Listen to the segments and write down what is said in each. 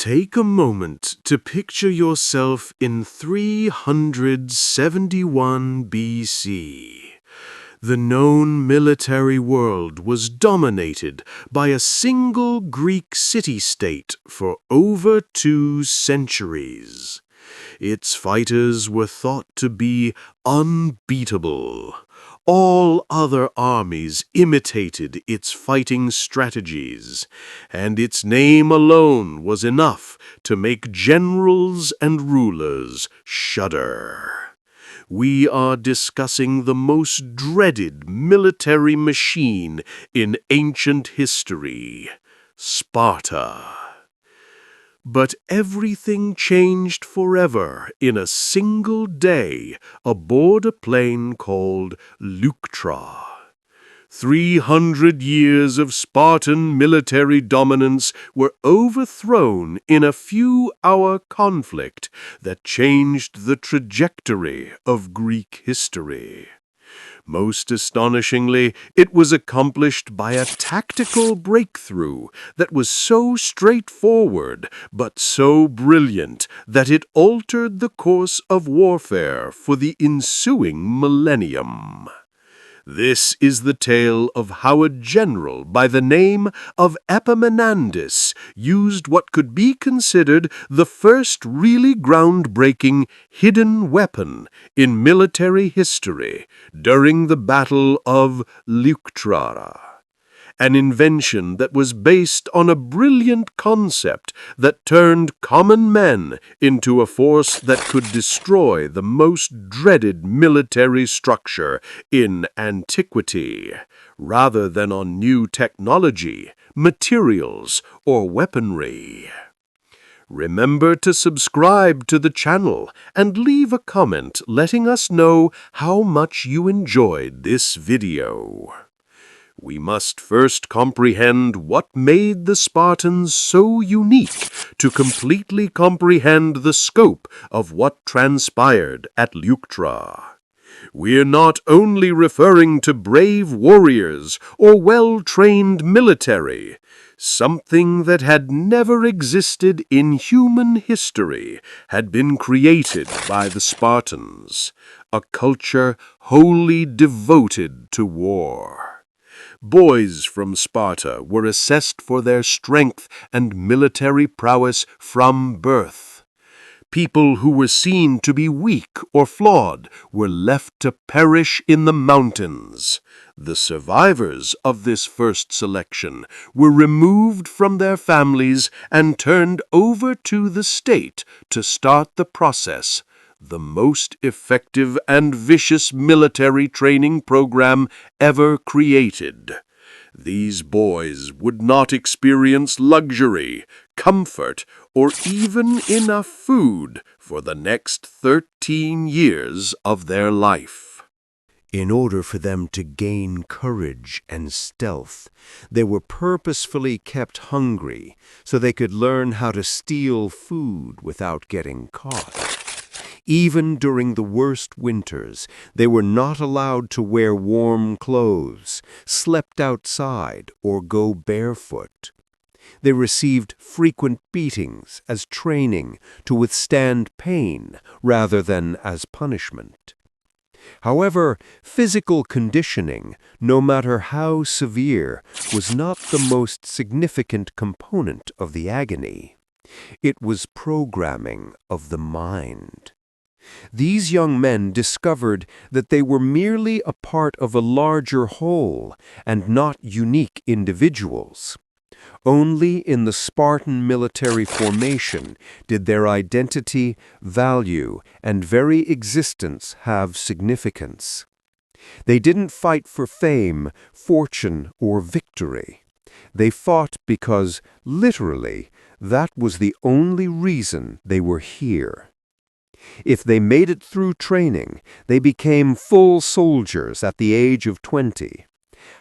Take a moment to picture yourself in 371 BC. The known military world was dominated by a single Greek city-state for over 2 centuries. Its fighters were thought to be unbeatable. All other armies imitated its fighting strategies, and its name alone was enough to make generals and rulers shudder. We are discussing the most dreaded military machine in ancient history, Sparta. But everything changed forever in a single day aboard a plane called Leuctra. 300 years of Spartan military dominance were overthrown in a few-hour conflict that changed the trajectory of Greek history. Most astonishingly, it was accomplished by a tactical breakthrough that was so straightforward but so brilliant that it altered the course of warfare for the ensuing millennium. This is the tale of how a general by the name of Epaminondas used what could be considered the first really groundbreaking hidden weapon in military history during the Battle of Leuctra. An invention that was based on a brilliant concept that turned common men into a force that could destroy the most dreaded military structure in antiquity, rather than on new technology, materials, or weaponry. Remember to subscribe to the channel and leave a comment letting us know how much you enjoyed this video. We must first comprehend what made the Spartans so unique to completely comprehend the scope of what transpired at Leuctra. We're not only referring to brave warriors or well-trained military. Something that had never existed in human history had been created by the Spartans, a culture wholly devoted to war. Boys from Sparta were assessed for their strength and military prowess from birth. People who were seen to be weak or flawed were left to perish in the mountains. The survivors of this first selection were removed from their families and turned over to the state to start the process, the most effective and vicious military training program ever created. These boys would not experience luxury, comfort, or even enough food for the next 13 years of their life. In order for them to gain courage and stealth, they were purposefully kept hungry so they could learn how to steal food without getting caught. Even during the worst winters, they were not allowed to wear warm clothes, slept outside, or go barefoot. They received frequent beatings as training to withstand pain rather than as punishment. However, physical conditioning, no matter how severe, was not the most significant component of the agony. It was programming of the mind. These young men discovered that they were merely a part of a larger whole and not unique individuals. Only in the Spartan military formation did their identity, value, and very existence have significance. They didn't fight for fame, fortune, or victory. They fought because, literally, that was the only reason they were here. If they made it through training, they became full soldiers at the age of 20.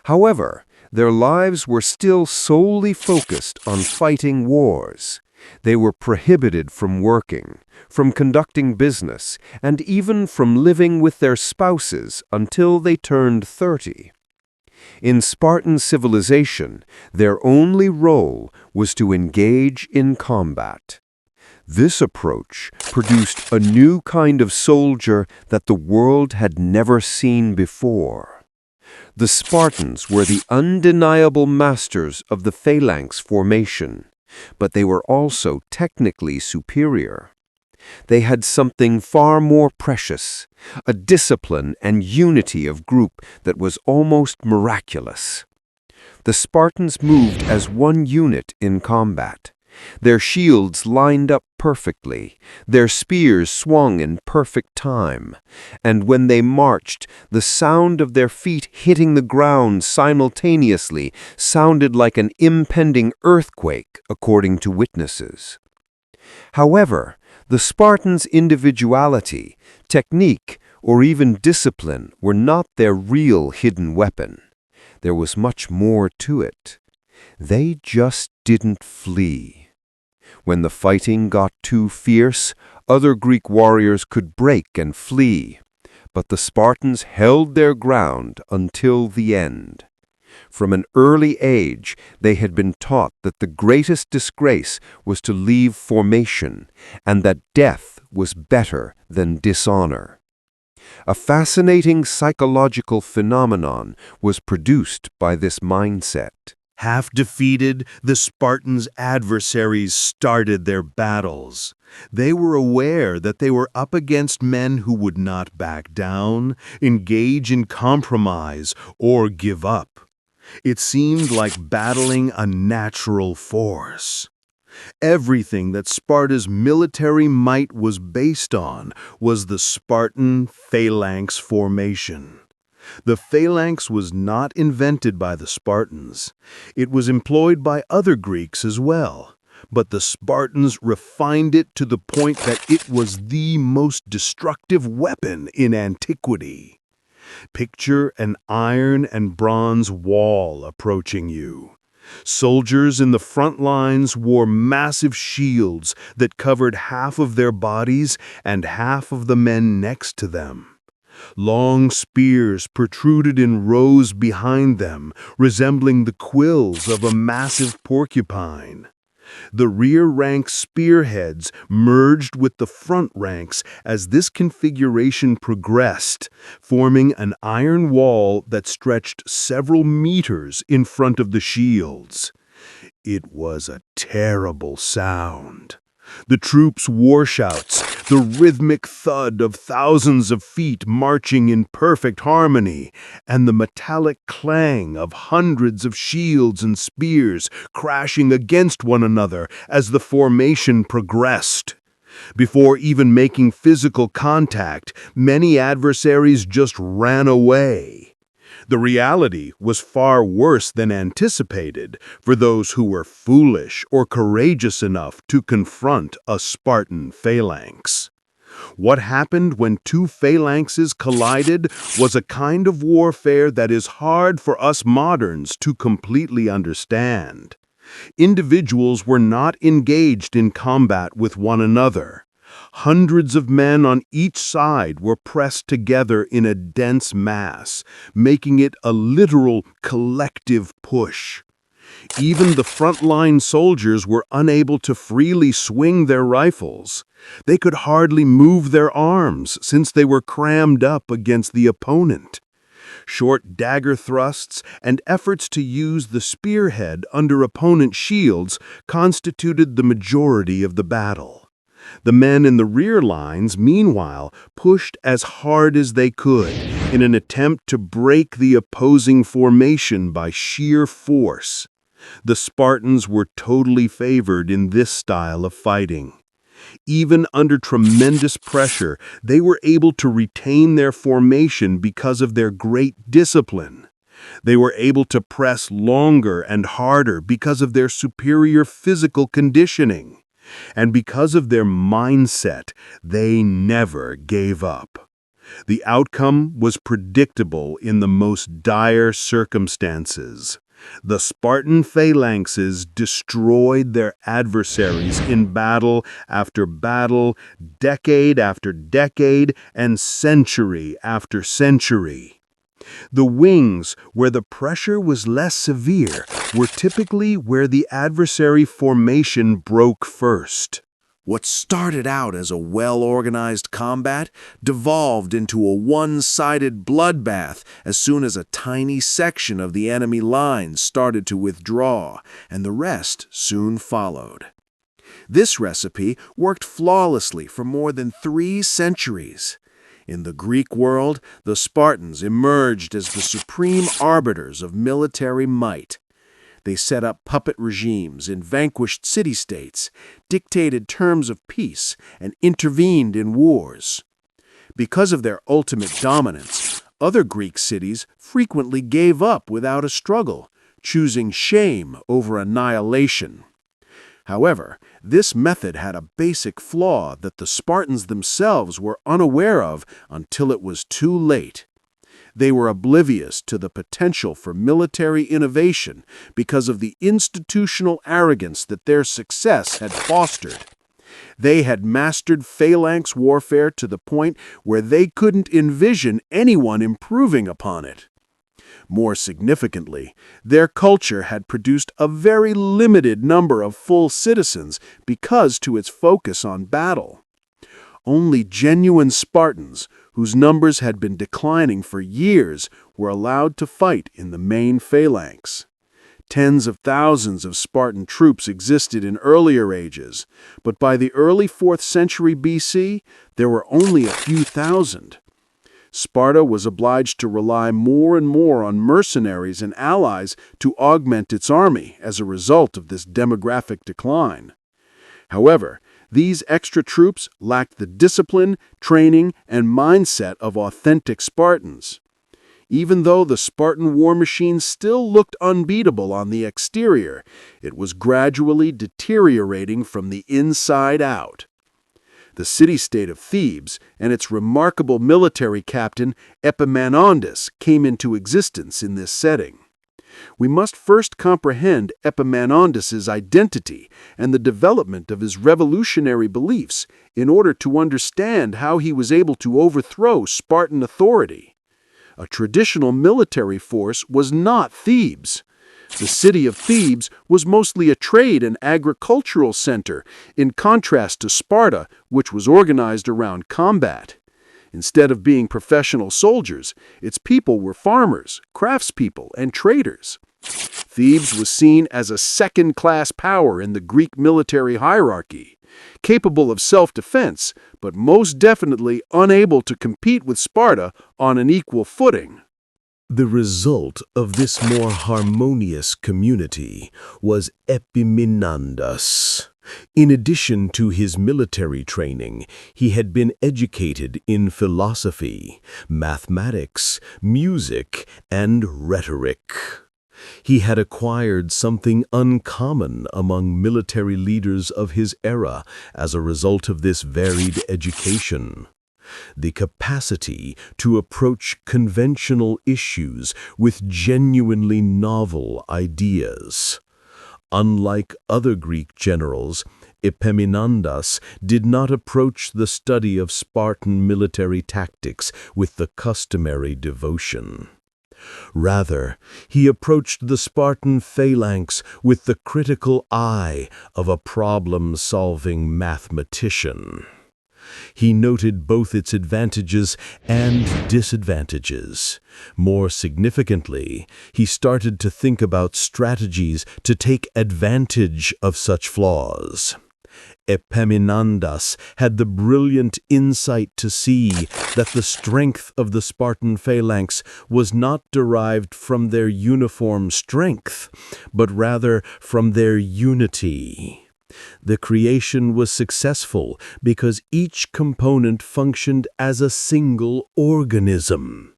However, their lives were still solely focused on fighting wars. They were prohibited from working, from conducting business, and even from living with their spouses until they turned 30. In Spartan civilization, their only role was to engage in combat. This approach produced a new kind of soldier that the world had never seen before. The Spartans were the undeniable masters of the phalanx formation, but they were also technically superior. They had something far more precious, a discipline and unity of group that was almost miraculous. The Spartans moved as one unit in combat. Their shields lined up perfectly, their spears swung in perfect time, and when they marched, the sound of their feet hitting the ground simultaneously sounded like an impending earthquake, according to witnesses. However, the Spartans' individuality, technique, or even discipline were not their real hidden weapon. There was much more to it. They just didn't flee. When the fighting got too fierce, other Greek warriors could break and flee, but the Spartans held their ground until the end. From an early age, they had been taught that the greatest disgrace was to leave formation, and that death was better than dishonor. A fascinating psychological phenomenon was produced by this mindset. Half defeated, the Spartans' adversaries started their battles. They were aware that they were up against men who would not back down, engage in compromise, or give up. It seemed like battling a natural force. Everything that Sparta's military might was based on was the Spartan Phalanx formation. The phalanx was not invented by the Spartans. It was employed by other Greeks as well, but the Spartans refined it to the point that it was the most destructive weapon in antiquity. Picture an iron and bronze wall approaching you. Soldiers in the front lines wore massive shields that covered half of their bodies and half of the men next to them. Long spears protruded in rows behind them, resembling the quills of a massive porcupine. The rear rank spearheads merged with the front ranks as this configuration progressed, forming an iron wall that stretched several meters in front of the shields. It was a terrible sound. The troops' war shouts, the rhythmic thud of thousands of feet marching in perfect harmony, and the metallic clang of hundreds of shields and spears crashing against one another as the formation progressed. Before even making physical contact, many adversaries just ran away. The reality was far worse than anticipated for those who were foolish or courageous enough to confront a Spartan phalanx. What happened when two phalanxes collided was a kind of warfare that is hard for us moderns to completely understand. Individuals were not engaged in combat with one another. Hundreds of men on each side were pressed together in a dense mass, making it a literal collective push. Even the frontline soldiers were unable to freely swing their rifles. They could hardly move their arms since they were crammed up against the opponent. Short dagger thrusts and efforts to use the spearhead under opponent shields constituted the majority of the battle. The men in the rear lines, meanwhile, pushed as hard as they could in an attempt to break the opposing formation by sheer force. The Spartans were totally favored in this style of fighting. Even under tremendous pressure, they were able to retain their formation because of their great discipline. They were able to press longer and harder because of their superior physical conditioning. And because of their mindset, they never gave up. The outcome was predictable in the most dire circumstances. The Spartan phalanxes destroyed their adversaries in battle after battle, decade after decade, and century after century. The wings, where the pressure was less severe, were typically where the adversary formation broke first. What started out as a well-organized combat devolved into a one-sided bloodbath as soon as a tiny section of the enemy lines started to withdraw, and the rest soon followed. This recipe worked flawlessly for more than 3 centuries. In the Greek world, the Spartans emerged as the supreme arbiters of military might. They set up puppet regimes in vanquished city-states, dictated terms of peace, and intervened in wars. Because of their ultimate dominance, other Greek cities frequently gave up without a struggle, choosing shame over annihilation. However, this method had a basic flaw that the Spartans themselves were unaware of until it was too late. They were oblivious to the potential for military innovation because of the institutional arrogance that their success had fostered. They had mastered phalanx warfare to the point where they couldn't envision anyone improving upon it. More significantly, their culture had produced a very limited number of full citizens because to its focus on battle. Only genuine Spartans, whose numbers had been declining for years, were allowed to fight in the main phalanx. Tens of thousands of Spartan troops existed in earlier ages, but by the early 4th century BC, there were only a few thousand. Sparta was obliged to rely more and more on mercenaries and allies to augment its army as a result of this demographic decline. However, these extra troops lacked the discipline, training, and mindset of authentic Spartans. Even though the Spartan war machine still looked unbeatable on the exterior, it was gradually deteriorating from the inside out. The city-state of Thebes and its remarkable military captain Epaminondas came into existence in this setting. We must first comprehend Epaminondas' identity and the development of his revolutionary beliefs in order to understand how he was able to overthrow Spartan authority. A traditional military force was not Thebes. The city of Thebes was mostly a trade and agricultural center, in contrast to Sparta, which was organized around combat. Instead of being professional soldiers, its people were farmers, craftspeople, and traders. Thebes was seen as a second-class power in the Greek military hierarchy, capable of self-defense, but most definitely unable to compete with Sparta on an equal footing. The result of this more harmonious community was Epaminondas. In addition to his military training, he had been educated in philosophy, mathematics, music, and rhetoric. He had acquired something uncommon among military leaders of his era as a result of this varied education: the capacity to approach conventional issues with genuinely novel ideas. Unlike other Greek generals, Epaminondas did not approach the study of Spartan military tactics with the customary devotion. Rather, he approached the Spartan phalanx with the critical eye of a problem-solving mathematician. He noted both its advantages and disadvantages. More significantly, he started to think about strategies to take advantage of such flaws. Epaminondas had the brilliant insight to see that the strength of the Spartan phalanx was not derived from their uniform strength, but rather from their unity. The creation was successful because each component functioned as a single organism.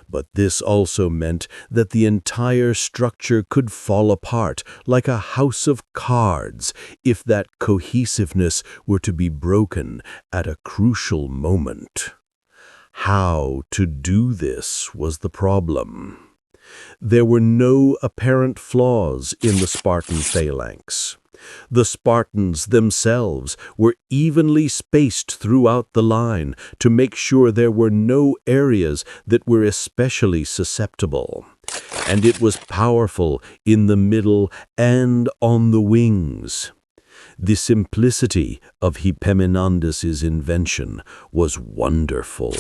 But this also meant that the entire structure could fall apart like a house of cards if that cohesiveness were to be broken at a crucial moment. How to do this was the problem. There were no apparent flaws in the Spartan phalanx. The Spartans themselves were evenly spaced throughout the line to make sure there were no areas that were especially susceptible. And it was powerful in the middle and on the wings. The simplicity of Epaminondas' invention was wonderful.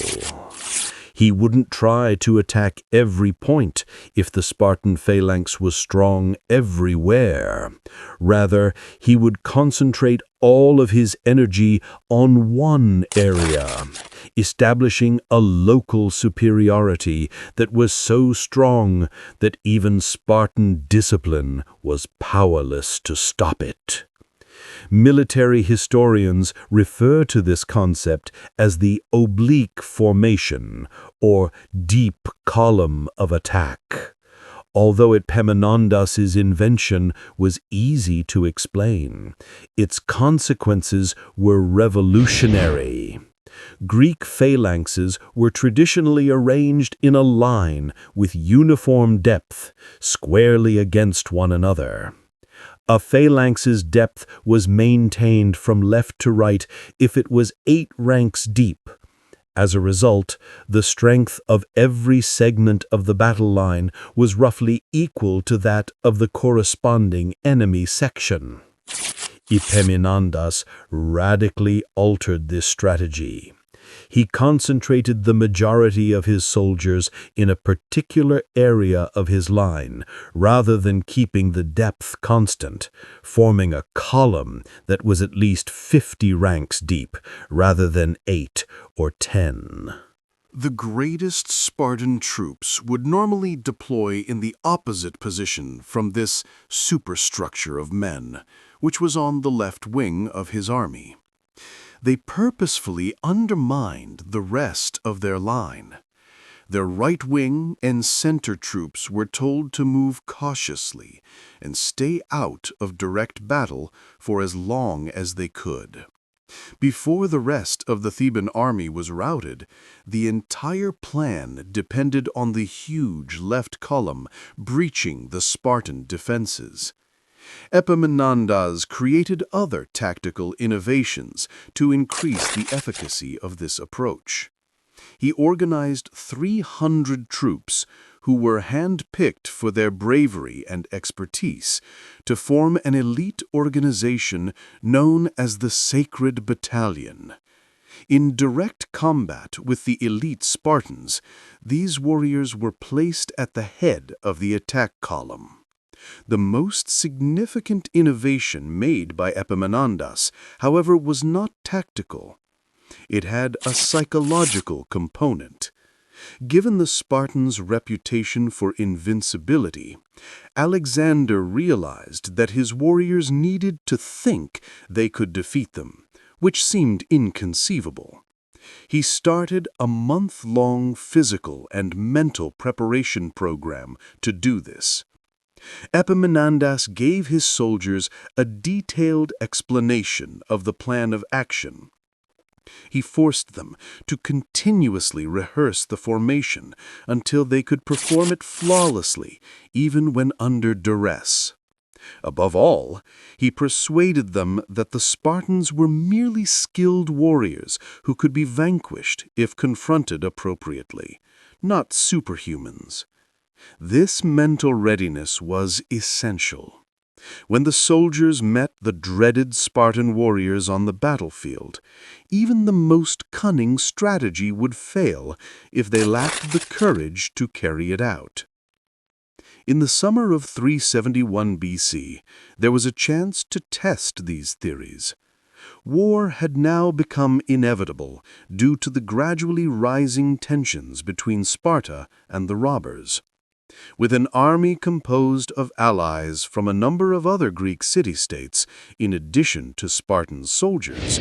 He wouldn't try to attack every point if the Spartan phalanx was strong everywhere. Rather, he would concentrate all of his energy on one area, establishing a local superiority that was so strong that even Spartan discipline was powerless to stop it. Military historians refer to this concept as the oblique formation, or deep column of attack. Although Epaminondas' invention was easy to explain, its consequences were revolutionary. Greek phalanxes were traditionally arranged in a line with uniform depth, squarely against one another. A phalanx's depth was maintained from left to right if it was 8 ranks deep. As a result, the strength of every segment of the battle line was roughly equal to that of the corresponding enemy section. Epaminondas radically altered this strategy. He concentrated the majority of his soldiers in a particular area of his line, rather than keeping the depth constant, forming a column that was at least 50 ranks deep, rather than 8 or 10. The greatest Spartan troops would normally deploy in the opposite position from this superstructure of men, which was on the left wing of his army. They purposefully undermined the rest of their line. Their right wing and center troops were told to move cautiously and stay out of direct battle for as long as they could. Before the rest of the Theban army was routed, the entire plan depended on the huge left column breaching the Spartan defenses. Epaminondas created other tactical innovations to increase the efficacy of this approach. He organized 300 troops who were hand-picked for their bravery and expertise to form an elite organization known as the Sacred Battalion. In direct combat with the elite Spartans, these warriors were placed at the head of the attack column. The most significant innovation made by Epaminondas, however, was not tactical. It had a psychological component. Given the Spartans' reputation for invincibility, Alexander realized that his warriors needed to think they could defeat them, which seemed inconceivable. He started a month-long physical and mental preparation program to do this. Epaminondas gave his soldiers a detailed explanation of the plan of action. He forced them to continuously rehearse the formation until they could perform it flawlessly, even when under duress. Above all, he persuaded them that the Spartans were merely skilled warriors who could be vanquished if confronted appropriately, not superhumans. This mental readiness was essential. When the soldiers met the dreaded Spartan warriors on the battlefield, even the most cunning strategy would fail if they lacked the courage to carry it out. In the summer of 371 BC, there was a chance to test these theories. War had now become inevitable due to the gradually rising tensions between Sparta and the robbers. With an army composed of allies from a number of other Greek city-states, in addition to Spartan soldiers,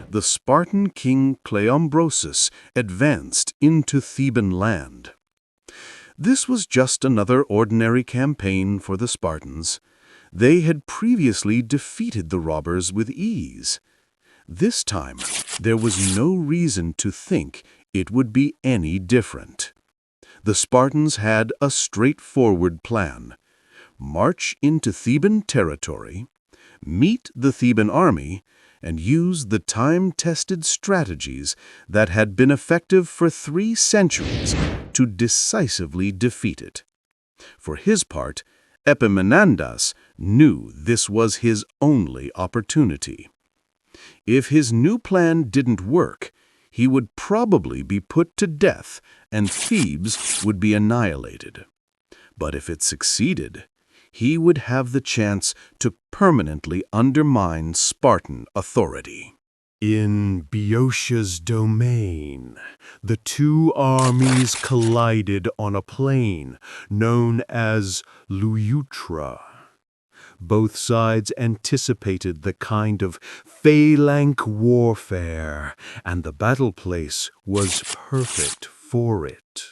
the Spartan king Cleombrosus advanced into Theban land. This was just another ordinary campaign for the Spartans. They had previously defeated the robbers with ease. This time, there was no reason to think it would be any different. The Spartans had a straightforward plan: march into Theban territory, meet the Theban army, and use the time-tested strategies that had been effective for 3 centuries to decisively defeat it. For his part, Epaminondas knew this was his only opportunity. If his new plan didn't work, he would probably be put to death and Thebes would be annihilated. But if it succeeded, he would have the chance to permanently undermine Spartan authority. In Boeotia's domain, the 2 armies collided on a plain known as Leuctra. Both sides anticipated the kind of phalanx warfare, and the battle place was perfect for it.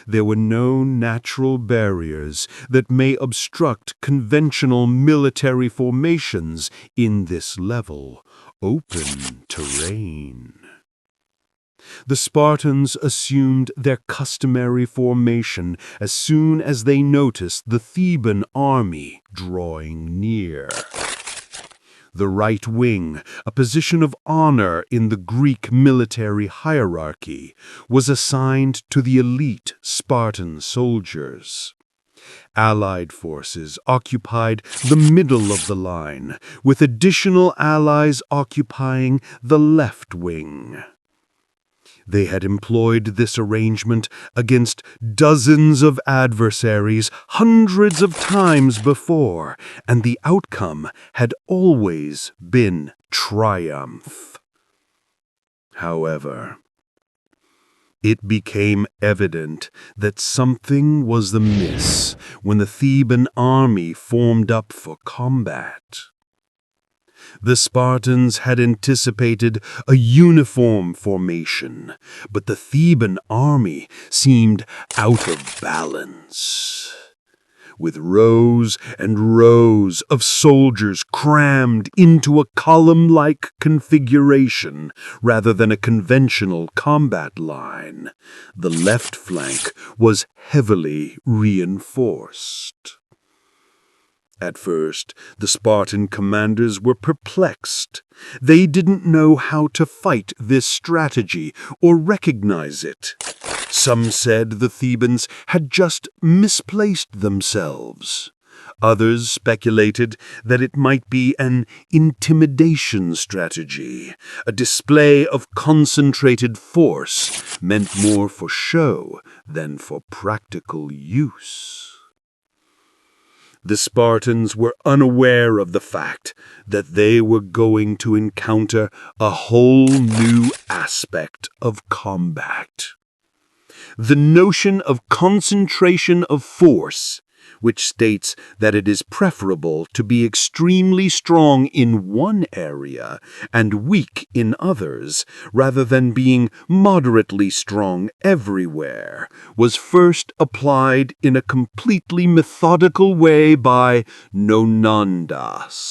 There were no natural barriers that may obstruct conventional military formations in this level, open terrain. The Spartans assumed their customary formation as soon as they noticed the Theban army drawing near. The right wing, a position of honor in the Greek military hierarchy, was assigned to the elite Spartan soldiers. Allied forces occupied the middle of the line, with additional allies occupying the left wing. They had employed this arrangement against dozens of adversaries hundreds of times before, and the outcome had always been triumph. However, it became evident that something was amiss when the Theban army formed up for combat. The Spartans had anticipated a uniform formation, but the Theban army seemed out of balance. With rows and rows of soldiers crammed into a column-like configuration rather than a conventional combat line, the left flank was heavily reinforced. At first, the Spartan commanders were perplexed. They didn't know how to fight this strategy or recognize it. Some said the Thebans had just misplaced themselves. Others speculated that it might be an intimidation strategy, a display of concentrated force meant more for show than for practical use. The Spartans were unaware of the fact that they were going to encounter a whole new aspect of combat. The notion of concentration of force, which states that it is preferable to be extremely strong in one area and weak in others, rather than being moderately strong everywhere, was first applied in a completely methodical way by Epaminondas.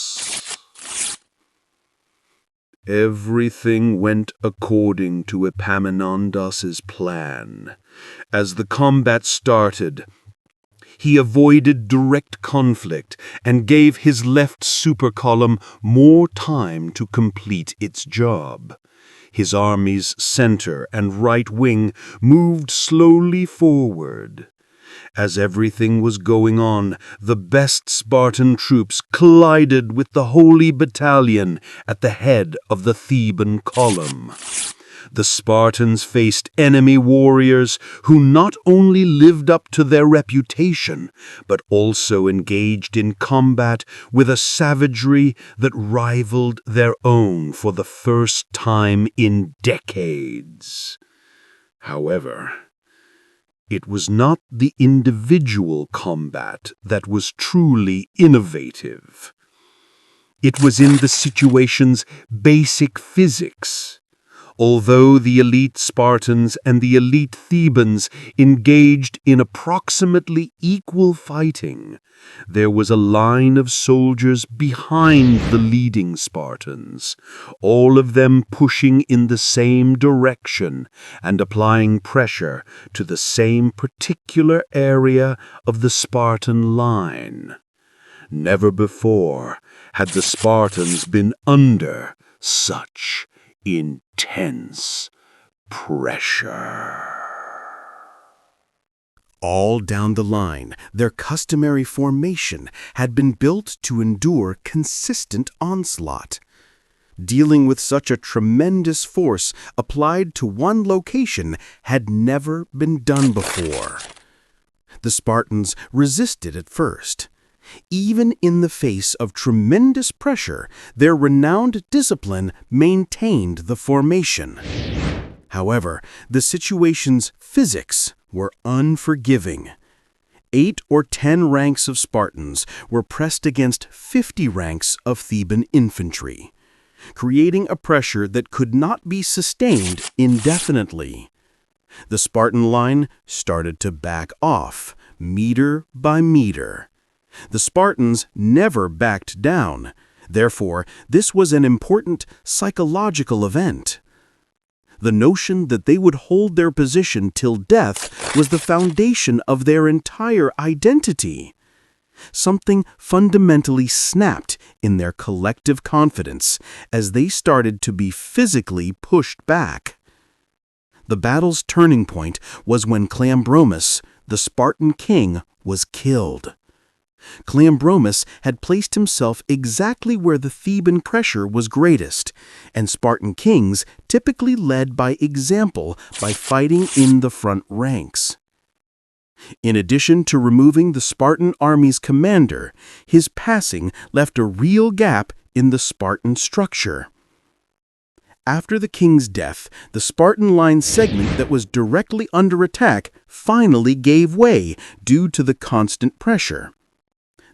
Everything went according to Epaminondas's plan. As the combat started, he avoided direct conflict and gave his left supercolumn more time to complete its job. His army's center and right wing moved slowly forward. As everything was going on, the best Spartan troops collided with the Holy Battalion at the head of the Theban column. The Spartans faced enemy warriors who not only lived up to their reputation, but also engaged in combat with a savagery that rivaled their own for the first time in decades. However, it was not the individual combat that was truly innovative. It was in the situation's basic physics. Although the elite Spartans and the elite Thebans engaged in approximately equal fighting, there was a line of soldiers behind the leading Spartans, all of them pushing in the same direction and applying pressure to the same particular area of the Spartan line. Never before had the Spartans been under such intense pressure. All down the line, their customary formation had been built to endure consistent onslaught. Dealing with such a tremendous force applied to one location had never been done before. The Spartans resisted at first. Even in the face of tremendous pressure, their renowned discipline maintained the formation. However, the situation's physics were unforgiving. 8 or 10 ranks of Spartans were pressed against 50 ranks of Theban infantry, creating a pressure that could not be sustained indefinitely. The Spartan line started to back off, meter by meter. The Spartans never backed down. Therefore, this was an important psychological event. The notion that they would hold their position till death was the foundation of their entire identity. Something fundamentally snapped in their collective confidence as they started to be physically pushed back. The battle's turning point was when Cleombromus, the Spartan king, was killed. Cleombromus had placed himself exactly where the Theban pressure was greatest, and Spartan kings typically led by example by fighting in the front ranks. In addition to removing the Spartan army's commander, his passing left a real gap in the Spartan structure. After the king's death, the Spartan line segment that was directly under attack finally gave way due to the constant pressure.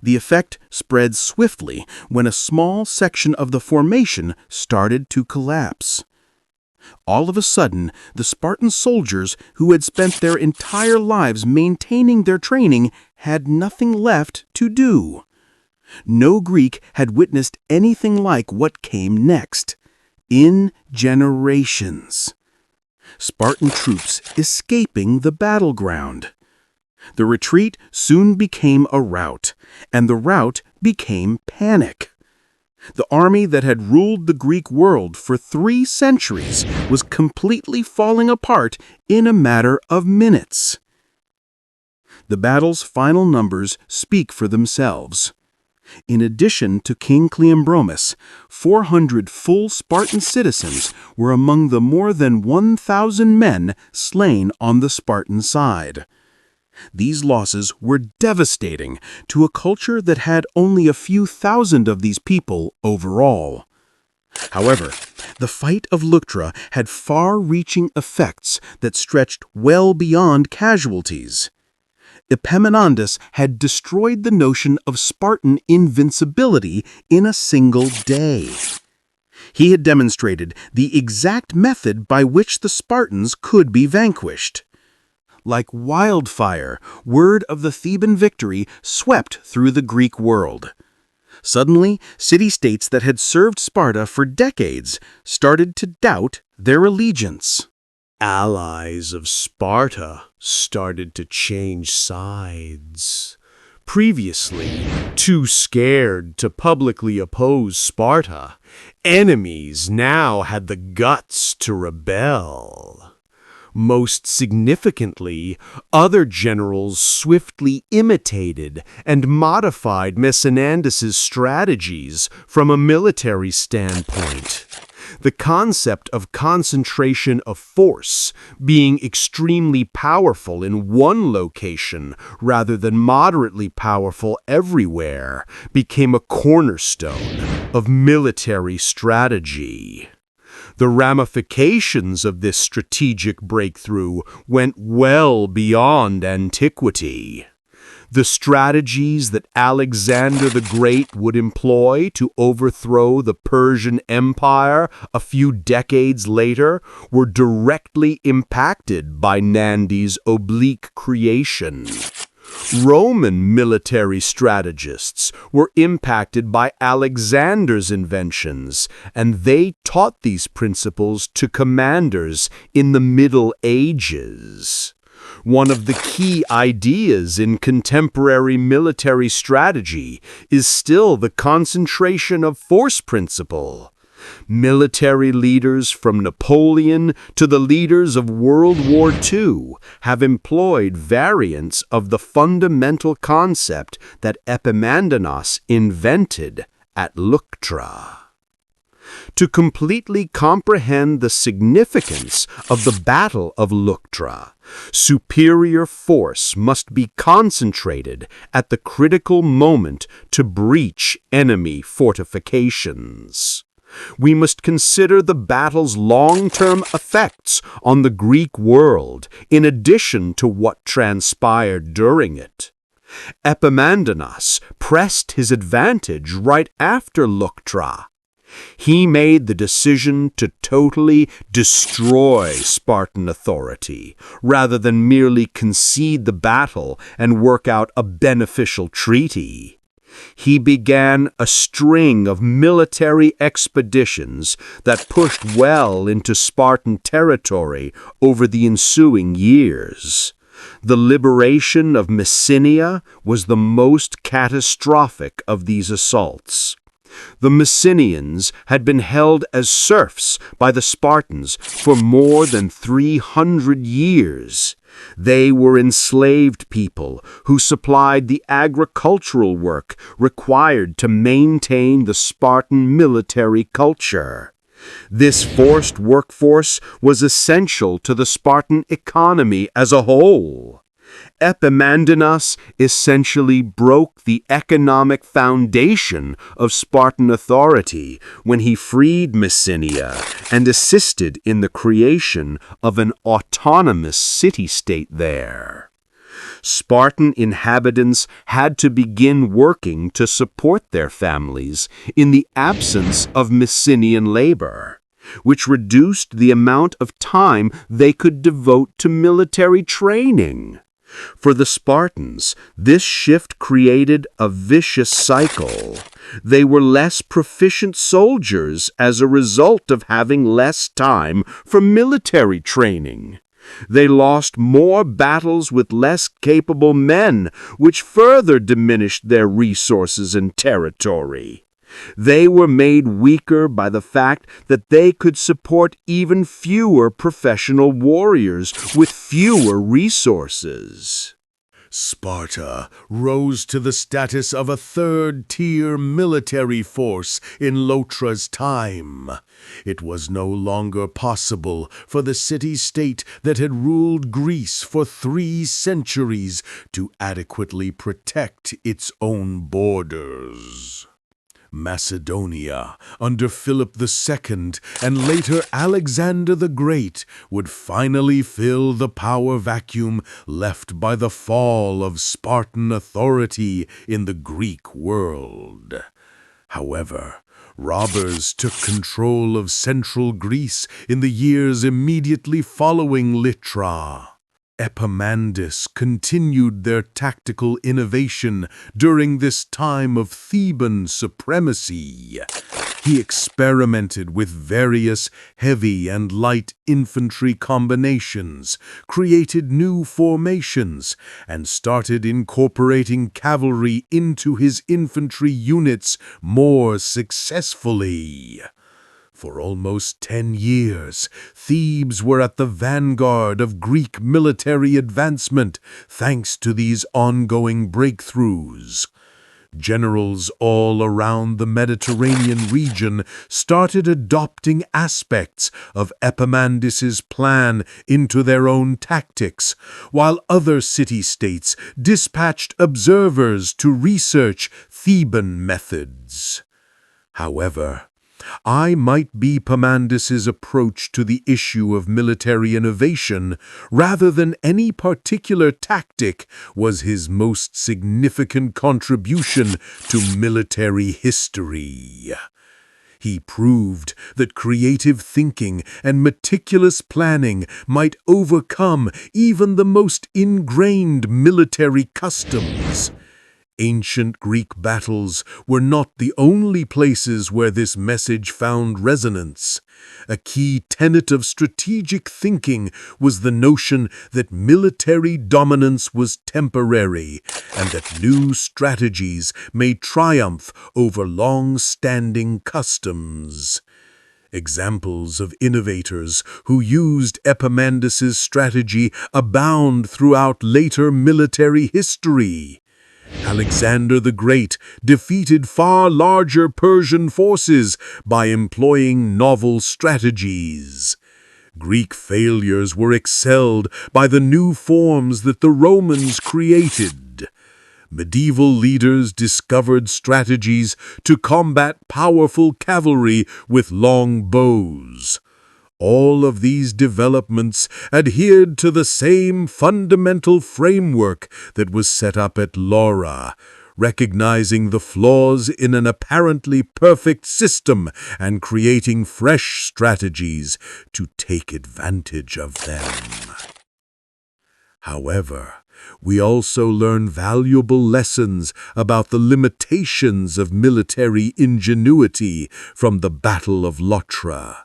The effect spread swiftly when a small section of the formation started to collapse. All of a sudden, the Spartan soldiers who had spent their entire lives maintaining their training had nothing left to do. No Greek had witnessed anything like what came next. In generations. Spartan troops escaping the battleground. The retreat soon became a rout, and the rout became panic. The army that had ruled the Greek world for 3 centuries was completely falling apart in a matter of minutes. The battle's final numbers speak for themselves. In addition to King Cleombromus, 400 full Spartan citizens were among the more than 1,000 men slain on the Spartan side. These losses were devastating to a culture that had only a few thousand of these people overall. However, the fight of Leuctra had far-reaching effects that stretched well beyond casualties. Epaminondas had destroyed the notion of Spartan invincibility in a single day. He had demonstrated the exact method by which the Spartans could be vanquished. Like wildfire, word of the Theban victory swept through the Greek world. Suddenly, city-states that had served Sparta for decades started to doubt their allegiance. Allies of Sparta started to change sides. Previously, too scared to publicly oppose Sparta, enemies now had the guts to rebel. Most significantly, other generals swiftly imitated and modified Messeniandus's strategies from a military standpoint. The concept of concentration of force, being extremely powerful in one location rather than moderately powerful everywhere, became a cornerstone of military strategy. The ramifications of this strategic breakthrough went well beyond antiquity. The strategies that Alexander the Great would employ to overthrow the Persian Empire a few decades later were directly impacted by Nandi's oblique creation. Roman military strategists were impacted by Alexander's inventions, and they taught these principles to commanders in the Middle Ages. One of the key ideas in contemporary military strategy is still the concentration of force principle. Military leaders from Napoleon to the leaders of World War II have employed variants of the fundamental concept that Epaminondas invented at Leuctra. To completely comprehend the significance of the Battle of Leuctra, superior force must be concentrated at the critical moment to breach enemy fortifications. We must consider the battle's long-term effects on the Greek world in addition to what transpired during it. Epaminondas pressed his advantage right after Leuctra. He made the decision to totally destroy Spartan authority, rather than merely concede the battle and work out a beneficial treaty. He began a string of military expeditions that pushed well into Spartan territory over the ensuing years. The liberation of Messenia was the most catastrophic of these assaults. The Messenians had been held as serfs by the Spartans for more than 300 years. They were enslaved people who supplied the agricultural work required to maintain the Spartan military culture. This forced workforce was essential to the Spartan economy as a whole. Epaminondas essentially broke the economic foundation of Spartan authority when he freed Messenia and assisted in the creation of an autonomous city-state there. Spartan inhabitants had to begin working to support their families in the absence of Messenian labor, which reduced the amount of time they could devote to military training. For the Spartans, this shift created a vicious cycle. They were less proficient soldiers as a result of having less time for military training. They lost more battles with less capable men, which further diminished their resources and territory. They were made weaker by the fact that they could support even fewer professional warriors with fewer resources. Sparta rose to the status of a third-tier military force in Leuctra's time. It was no longer possible for the city-state that had ruled Greece for 3 centuries to adequately protect its own borders. Macedonia, under Philip II and later Alexander the Great, would finally fill the power vacuum left by the fall of Spartan authority in the Greek world. However, robbers took control of central Greece in the years immediately following Leuctra. Epaminondas continued their tactical innovation during this time of Theban supremacy. He experimented with various heavy and light infantry combinations, created new formations, and started incorporating cavalry into his infantry units more successfully. For almost 10 years, Thebes were at the vanguard of Greek military advancement thanks to these ongoing breakthroughs. Generals all around the Mediterranean region started adopting aspects of Epaminondas's plan into their own tactics, while other city-states dispatched observers to research Theban methods. However, I might be Epamindas's approach to the issue of military innovation, rather than any particular tactic, was his most significant contribution to military history. He proved that creative thinking and meticulous planning might overcome even the most ingrained military customs. Ancient Greek battles were not the only places where this message found resonance. A key tenet of strategic thinking was the notion that military dominance was temporary and that new strategies may triumph over long-standing customs. Examples of innovators who used Epamindas's strategy abound throughout later military history. Alexander the Great defeated far larger Persian forces by employing novel strategies. Greek failures were excelled by the new forms that the Romans created. Medieval leaders discovered strategies to combat powerful cavalry with long bows. All of these developments adhered to the same fundamental framework that was set up at Laura, recognizing the flaws in an apparently perfect system and creating fresh strategies to take advantage of them. However, we also learn valuable lessons about the limitations of military ingenuity from the Battle of Leuctra.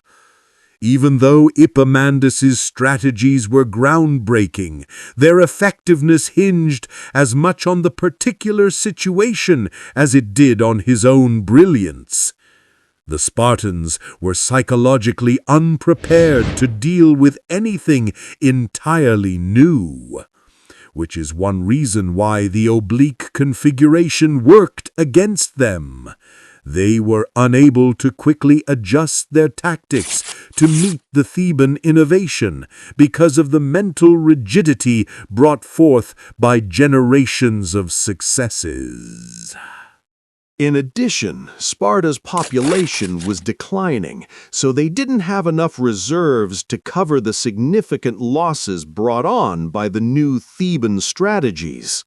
Even though Epaminondas's strategies were groundbreaking, their effectiveness hinged as much on the particular situation as it did on his own brilliance. The Spartans were psychologically unprepared to deal with anything entirely new, which is one reason why the oblique configuration worked against them. They were unable to quickly adjust their tactics to meet the Theban innovation because of the mental rigidity brought forth by generations of successes. In addition, Sparta's population was declining, so they didn't have enough reserves to cover the significant losses brought on by the new Theban strategies.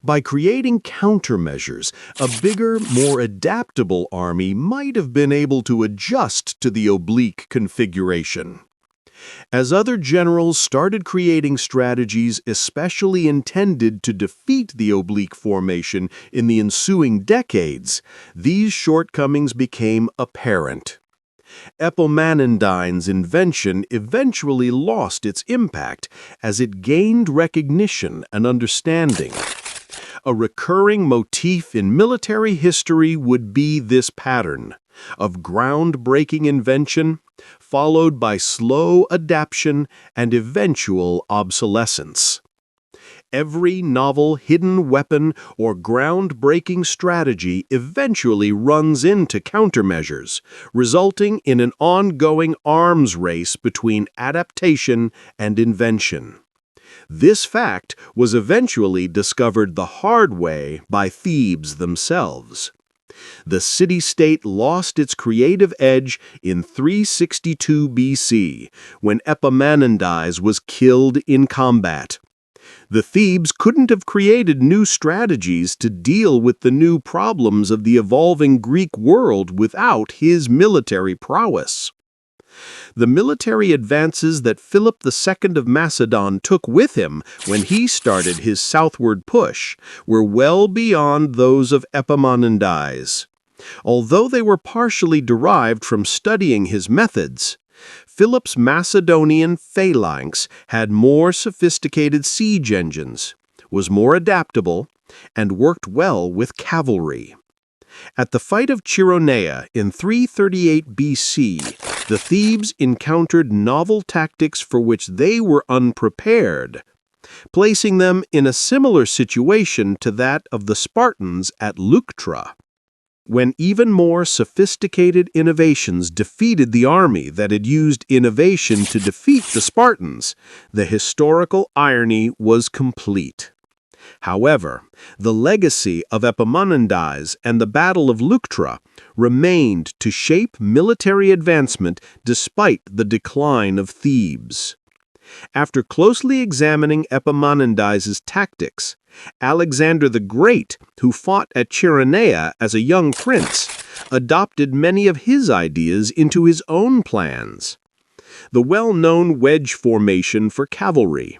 By creating countermeasures, a bigger, more adaptable army might have been able to adjust to the oblique configuration. As other generals started creating strategies especially intended to defeat the oblique formation in the ensuing decades, these shortcomings became apparent. Epaminondas' invention eventually lost its impact as it gained recognition and understanding. A recurring motif in military history would be this pattern of groundbreaking invention, followed by slow adaptation and eventual obsolescence. Every novel hidden weapon or groundbreaking strategy eventually runs into countermeasures, resulting in an ongoing arms race between adaptation and invention. This fact was eventually discovered the hard way by Thebes themselves. The city-state lost its creative edge in 362 BC, when Epaminondas was killed in combat. The Thebes couldn't have created new strategies to deal with the new problems of the evolving Greek world without his military prowess. The military advances that Philip II of Macedon took with him when he started his southward push were well beyond those of Epaminondas. Although they were partially derived from studying his methods, Philip's Macedonian phalanx had more sophisticated siege engines, was more adaptable, and worked well with cavalry. At the fight of Chironea in 338 BC, the Thebes encountered novel tactics for which they were unprepared, placing them in a similar situation to that of the Spartans at Leuctra. When even more sophisticated innovations defeated the army that had used innovation to defeat the Spartans, the historical irony was complete. However, the legacy of Epaminondas and the Battle of Leuctra remained to shape military advancement despite the decline of Thebes. After closely examining Epaminondas' tactics, Alexander the Great, who fought at Chaeronea as a young prince, adopted many of his ideas into his own plans. The well-known wedge formation for cavalry.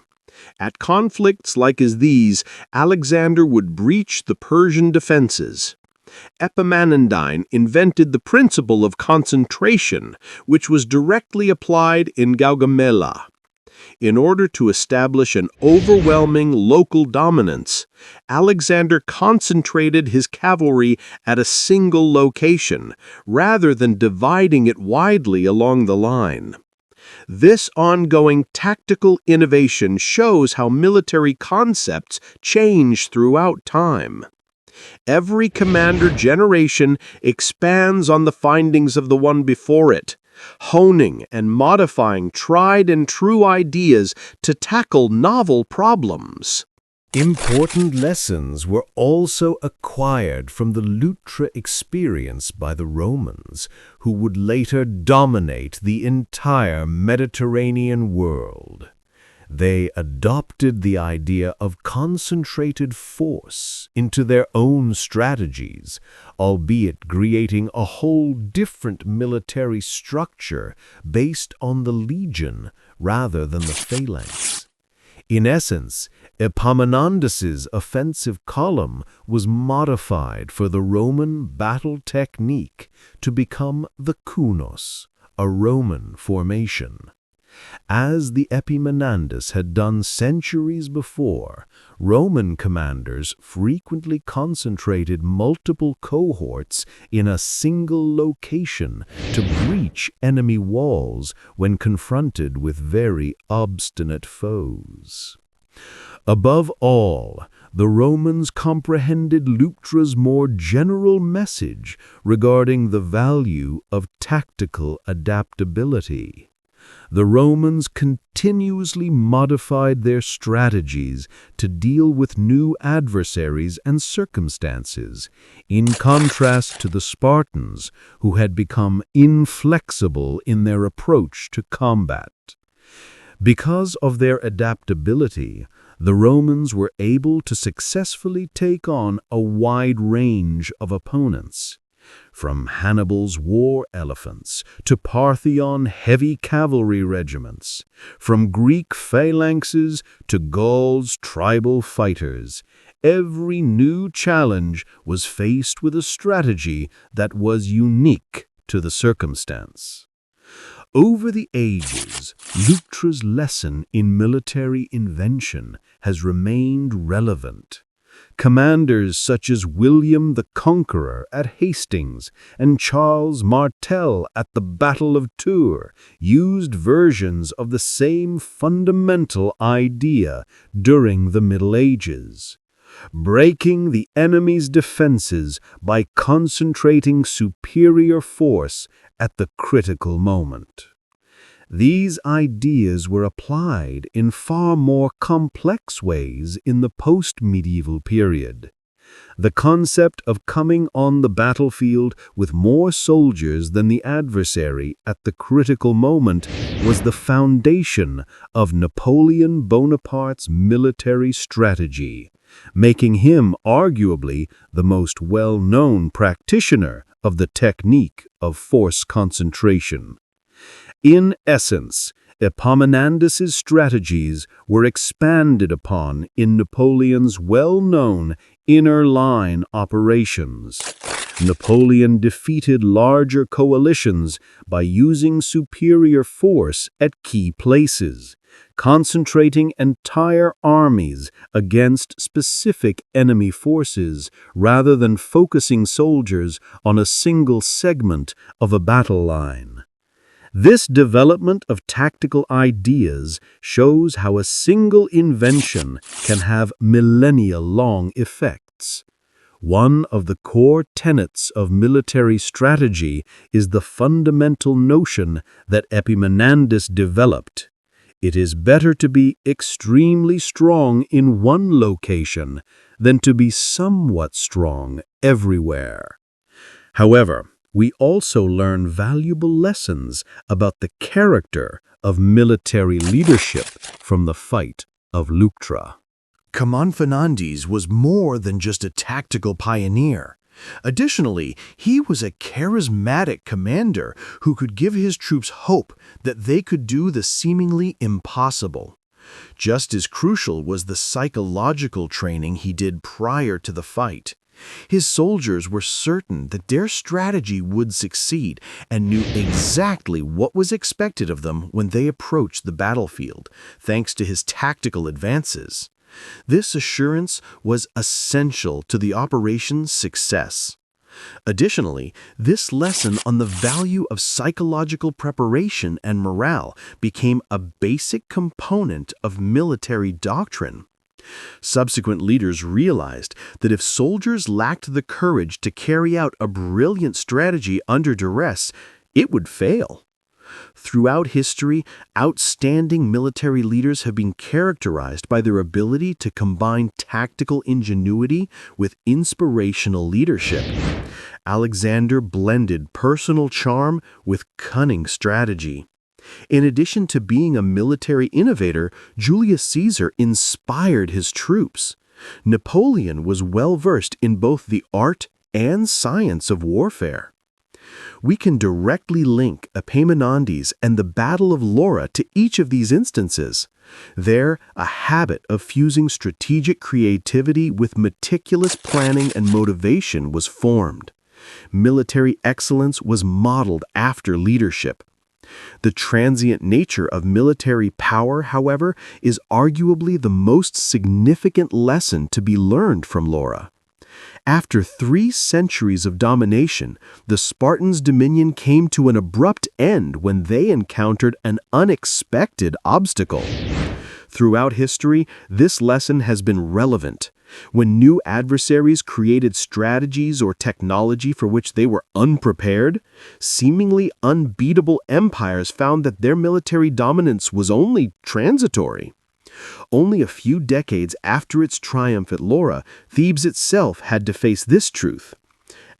At conflicts like as these, Alexander would breach the Persian defenses. Epaminondas invented the principle of concentration, which was directly applied in Gaugamela. In order to establish an overwhelming local dominance, Alexander concentrated his cavalry at a single location, rather than dividing it widely along the line. This ongoing tactical innovation shows how military concepts change throughout time. Every commander generation expands on the findings of the one before it, honing and modifying tried and true ideas to tackle novel problems. Important lessons were also acquired from the Leuctra experience by the Romans, who would later dominate the entire Mediterranean world. They adopted the idea of concentrated force into their own strategies, albeit creating a whole different military structure based on the legion rather than the phalanx. In essence, Epaminondas's offensive column was modified for the Roman battle technique to become the kounos, a Roman formation. As the Epaminondas had done centuries before, Roman commanders frequently concentrated multiple cohorts in a single location to breach enemy walls when confronted with very obstinate foes. Above all, the Romans comprehended Leuctra's more general message regarding the value of tactical adaptability. The Romans continuously modified their strategies to deal with new adversaries and circumstances, in contrast to the Spartans, who had become inflexible in their approach to combat. Because of their adaptability, the Romans were able to successfully take on a wide range of opponents. From Hannibal's war elephants to Parthian heavy cavalry regiments, from Greek phalanxes to Gauls' tribal fighters, every new challenge was faced with a strategy that was unique to the circumstance. Over the ages, Leuctra's lesson in military invention has remained relevant. Commanders such as William the Conqueror at Hastings and Charles Martel at the Battle of Tours used versions of the same fundamental idea during the Middle Ages, breaking the enemy's defenses by concentrating superior force at the critical moment. These ideas were applied in far more complex ways in the post-medieval period. The concept of coming on the battlefield with more soldiers than the adversary at the critical moment was the foundation of Napoleon Bonaparte's military strategy, making him arguably the most well-known practitioner of the technique of force concentration. In essence, Epaminondas's strategies were expanded upon in Napoleon's well-known inner line operations. Napoleon defeated larger coalitions by using superior force at key places, concentrating entire armies against specific enemy forces rather than focusing soldiers on a single segment of a battle line. This development of tactical ideas shows how a single invention can have millennia-long effects. One of the core tenets of military strategy is the fundamental notion that Epaminondas developed. It is better to be extremely strong in one location than to be somewhat strong everywhere. However, we also learn valuable lessons about the character of military leadership from the fight of Leuctra. Epaminondas was more than just a tactical pioneer. Additionally, he was a charismatic commander who could give his troops hope that they could do the seemingly impossible. Just as crucial was the psychological training he did prior to the fight. His soldiers were certain that their strategy would succeed and knew exactly what was expected of them when they approached the battlefield, thanks to his tactical advances. This assurance was essential to the operation's success. Additionally, this lesson on the value of psychological preparation and morale became a basic component of military doctrine. Subsequent leaders realized that if soldiers lacked the courage to carry out a brilliant strategy under duress, it would fail. Throughout history, outstanding military leaders have been characterized by their ability to combine tactical ingenuity with inspirational leadership. Alexander blended personal charm with cunning strategy. In addition to being a military innovator, Julius Caesar inspired his troops. Napoleon was well-versed in both the art and science of warfare. We can directly link Epaminondas and the Battle of Leuctra to each of these instances. There, a habit of fusing strategic creativity with meticulous planning and motivation was formed. Military excellence was modeled after leadership. The transient nature of military power, however, is arguably the most significant lesson to be learned from Leuctra. After 3 centuries of domination, the Spartans' dominion came to an abrupt end when they encountered an unexpected obstacle. Throughout history, this lesson has been relevant. When new adversaries created strategies or technology for which they were unprepared, seemingly unbeatable empires found that their military dominance was only transitory. Only a few decades after its triumph at Leuctra, Thebes itself had to face this truth.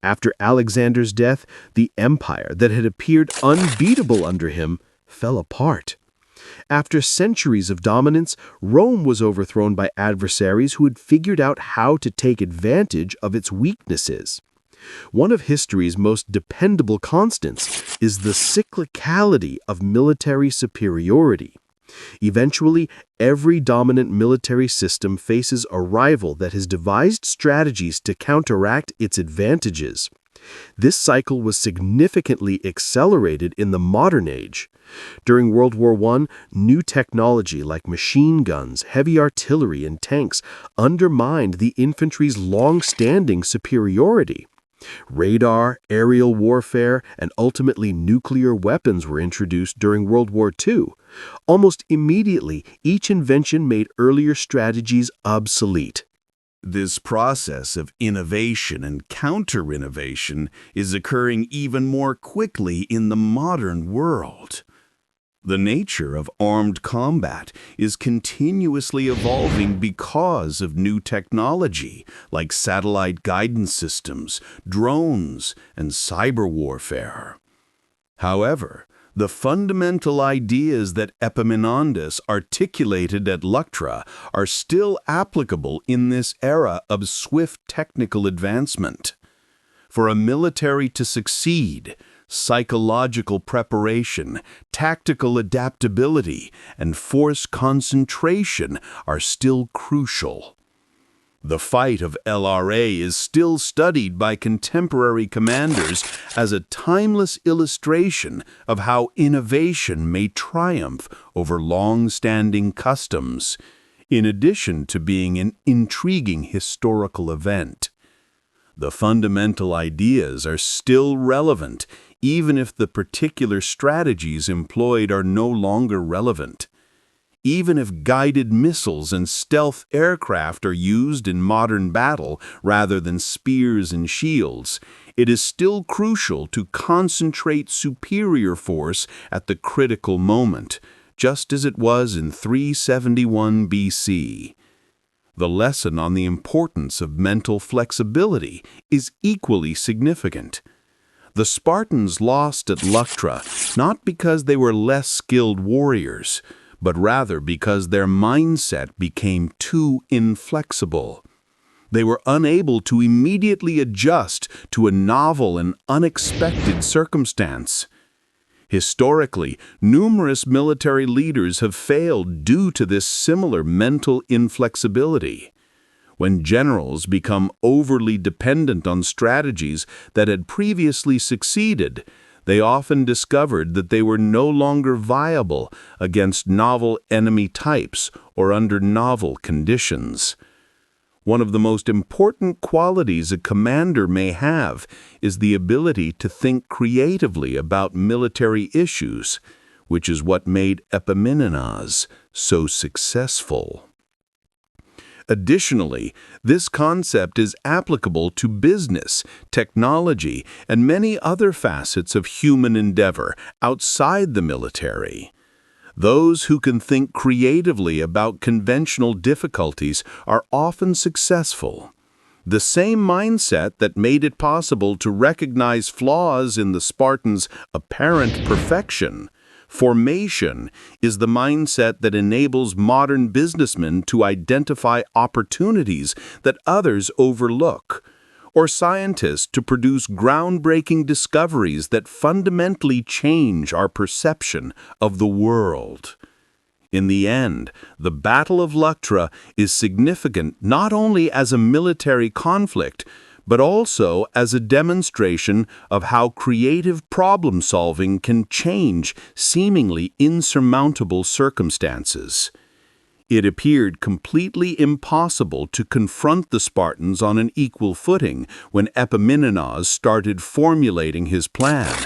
After Alexander's death, the empire that had appeared unbeatable under him fell apart. After centuries of dominance, Rome was overthrown by adversaries who had figured out how to take advantage of its weaknesses. One of history's most dependable constants is the cyclicality of military superiority. Eventually, every dominant military system faces a rival that has devised strategies to counteract its advantages. This cycle was significantly accelerated in the modern age. During World War I, new technology like machine guns, heavy artillery, and tanks undermined the infantry's long-standing superiority. Radar, aerial warfare, and ultimately nuclear weapons were introduced during World War II. Almost immediately, each invention made earlier strategies obsolete. This process of innovation and counter-innovation is occurring even more quickly in the modern world. The nature of armed combat is continuously evolving because of new technology like satellite guidance systems, drones, and cyber warfare. However, the fundamental ideas that Epaminondas articulated at Leuctra are still applicable in this era of swift technical advancement. For a military to succeed, psychological preparation, tactical adaptability, and force concentration are still crucial. The fight of LRA is still studied by contemporary commanders as a timeless illustration of how innovation may triumph over long-standing customs, in addition to being an intriguing historical event. The fundamental ideas are still relevant, even if the particular strategies employed are no longer relevant. Even if guided missiles and stealth aircraft are used in modern battle rather than spears and shields, it is still crucial to concentrate superior force at the critical moment, just as it was in 371 BC. The lesson on the importance of mental flexibility is equally significant. The Spartans lost at Leuctra not because they were less skilled warriors, but rather because their mindset became too inflexible. They were unable to immediately adjust to a novel and unexpected circumstance. Historically, numerous military leaders have failed due to this similar mental inflexibility. When generals become overly dependent on strategies that had previously succeeded, they often discovered that they were no longer viable against novel enemy types or under novel conditions. One of the most important qualities a commander may have is the ability to think creatively about military issues, which is what made Epaminondas so successful. Additionally, this concept is applicable to business, technology, and many other facets of human endeavor outside the military. Those who can think creatively about conventional difficulties are often successful. The same mindset that made it possible to recognize flaws in the Spartans' apparent perfection, formation, is the mindset that enables modern businessmen to identify opportunities that others overlook, or scientists to produce groundbreaking discoveries that fundamentally change our perception of the world. In the end, the Battle of Leuctra is significant not only as a military conflict, but also as a demonstration of how creative problem-solving can change seemingly insurmountable circumstances. It appeared completely impossible to confront the Spartans on an equal footing when Epaminondas started formulating his plan.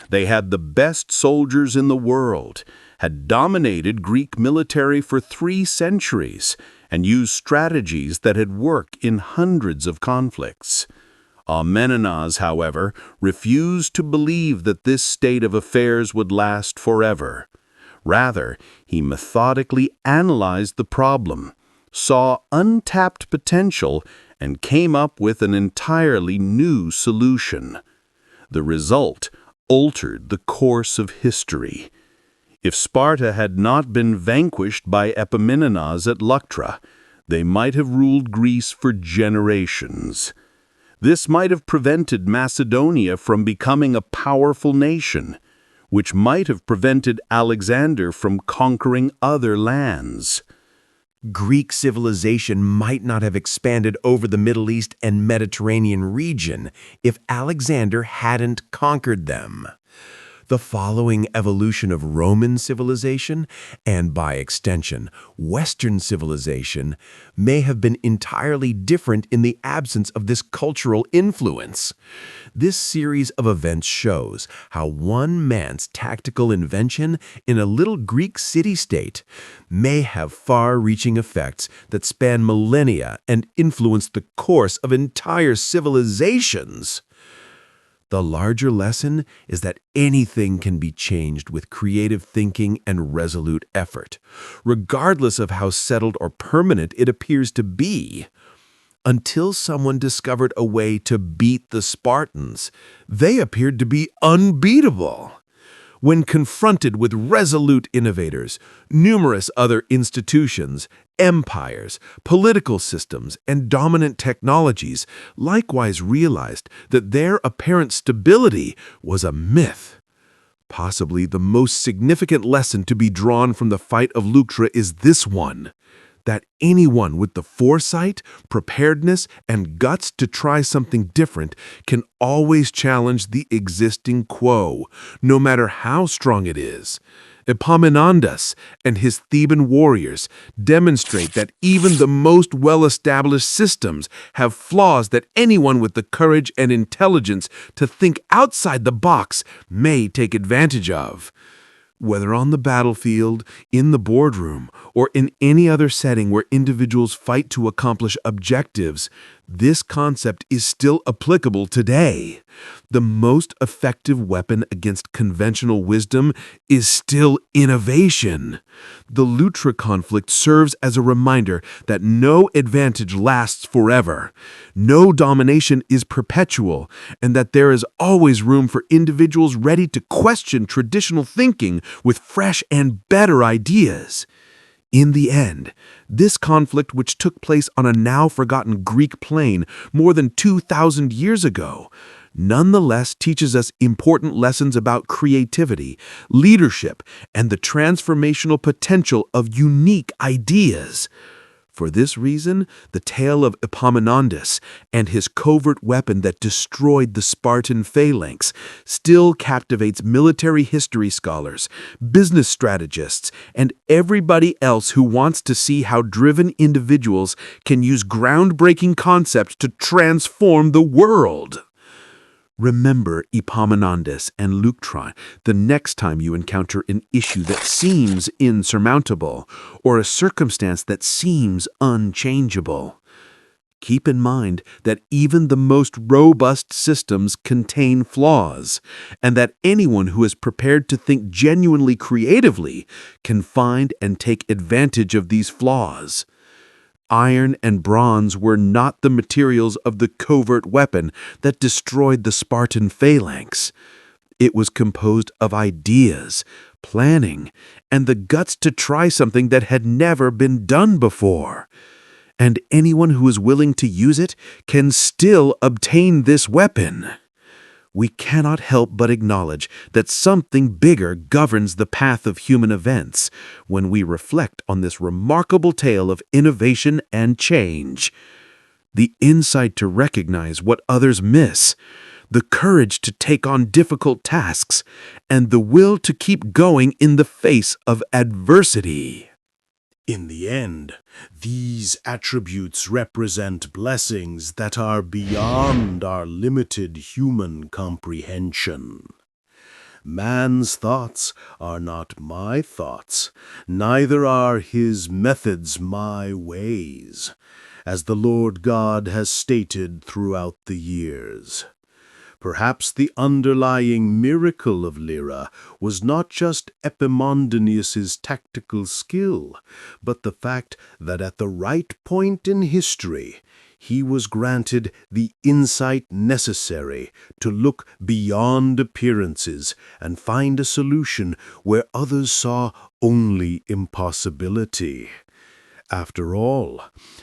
They had the best soldiers in the world, had dominated Greek military for 3 centuries, and used strategies that had worked in hundreds of conflicts. Epaminondas, however, refused to believe that this state of affairs would last forever. Rather, he methodically analyzed the problem, saw untapped potential, and came up with an entirely new solution. The result altered the course of history. If Sparta had not been vanquished by Epaminondas at Leuctra, they might have ruled Greece for generations. This might have prevented Macedonia from becoming a powerful nation, which might have prevented Alexander from conquering other lands. Greek civilization might not have expanded over the Middle East and Mediterranean region if Alexander hadn't conquered them. The following evolution of Roman civilization, and by extension, Western civilization, may have been entirely different in the absence of this cultural influence. This series of events shows how one man's tactical invention in a little Greek city-state may have far-reaching effects that span millennia and influence the course of entire civilizations. The larger lesson is that anything can be changed with creative thinking and resolute effort, regardless of how settled or permanent it appears to be. Until someone discovered a way to beat the Spartans, they appeared to be unbeatable. When confronted with resolute innovators, numerous other institutions, empires, political systems, and dominant technologies likewise realized that their apparent stability was a myth. Possibly the most significant lesson to be drawn from the fight of Leuctra is this one: that anyone with the foresight, preparedness, and guts to try something different can always challenge the existing quo, no matter how strong it is. Epaminondas and his Theban warriors demonstrate that even the most well-established systems have flaws that anyone with the courage and intelligence to think outside the box may take advantage of. Whether on the battlefield, in the boardroom, or in any other setting where individuals fight to accomplish objectives, This concept is still applicable today. The most effective weapon against conventional wisdom is still innovation. The Leuctra conflict serves as a reminder that no advantage lasts forever, no domination is perpetual, and that there is always room for individuals ready to question traditional thinking with fresh and better ideas. In the end, this conflict, which took place on a now-forgotten Greek plain more than 2,000 years ago, nonetheless teaches us important lessons about creativity, leadership, and the transformational potential of unique ideas. For this reason, the tale of Epaminondas and his covert weapon that destroyed the Spartan Phalanx still captivates military history scholars, business strategists, and everybody else who wants to see how driven individuals can use groundbreaking concepts to transform the world. Remember Epaminondas and Leuctra the next time you encounter an issue that seems insurmountable or a circumstance that seems unchangeable. Keep in mind that even the most robust systems contain flaws, and that anyone who is prepared to think genuinely creatively can find and take advantage of these flaws. Iron and bronze were not the materials of the covert weapon that destroyed the Spartan Phalanx. It was composed of ideas, planning, and the guts to try something that had never been done before. And anyone who is willing to use it can still obtain this weapon. We cannot help but acknowledge that something bigger governs the path of human events when we reflect on this remarkable tale of innovation and change. The insight to recognize what others miss, the courage to take on difficult tasks, and the will to keep going in the face of adversity. In the end, these attributes represent blessings that are beyond our limited human comprehension. Man's thoughts are not my thoughts, neither are his methods my ways, as the Lord God has stated throughout the years. Perhaps the underlying miracle of Lyra was not just Epaminondas' tactical skill, but the fact that at the right point in history, he was granted the insight necessary to look beyond appearances and find a solution where others saw only impossibility. After all,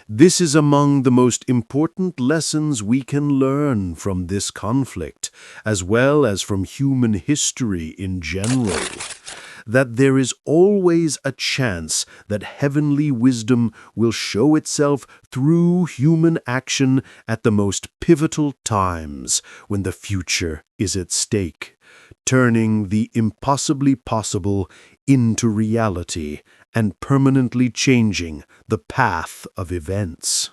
this is among the most important lessons we can learn from this conflict, as well as from human history in general, that there is always a chance that heavenly wisdom will show itself through human action at the most pivotal times when the future is at stake, turning the impossibly possible into reality and permanently changing the path of events.